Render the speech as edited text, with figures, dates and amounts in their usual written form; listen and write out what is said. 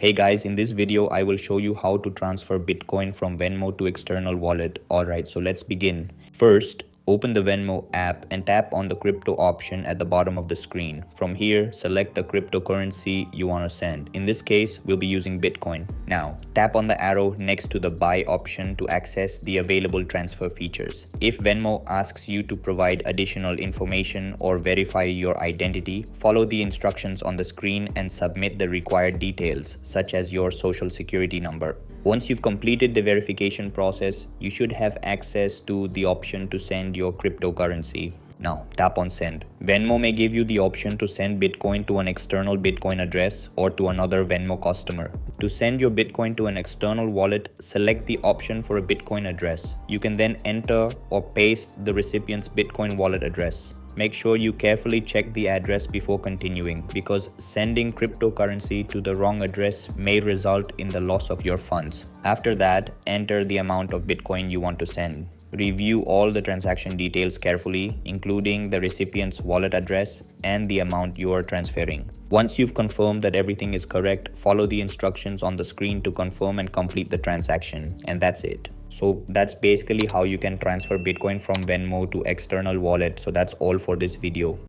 Hey guys, in this video, I will show you how to transfer Bitcoin from Venmo to external wallet. Alright, so let's begin. First, open the Venmo app and tap on the crypto option at the bottom of the screen. From here, select the cryptocurrency you want to send. In this case, we'll be using Bitcoin. Now, tap on the arrow next to the buy option to access the available transfer features. If Venmo asks you to provide additional information or verify your identity, follow the instructions on the screen and submit the required details, such as your social security number. Once you've completed the verification process, you should have access to the option to send your cryptocurrency. Now, tap on send. Venmo may give you the option to send Bitcoin to an external Bitcoin address or to another Venmo customer. To send your Bitcoin to an external wallet, select the option for a Bitcoin address. You can then enter or paste the recipient's Bitcoin wallet address. Make sure you carefully check the address before continuing, because sending cryptocurrency to the wrong address may result in the loss of your funds. After that, enter the amount of Bitcoin you want to send. Review all the transaction details carefully, including the recipient's wallet address and the amount you are transferring. Once you've confirmed that everything is correct, follow the instructions on the screen to confirm and complete the transaction. And that's it. So that's basically how you can transfer Bitcoin from Venmo to external wallet. So that's all for this video.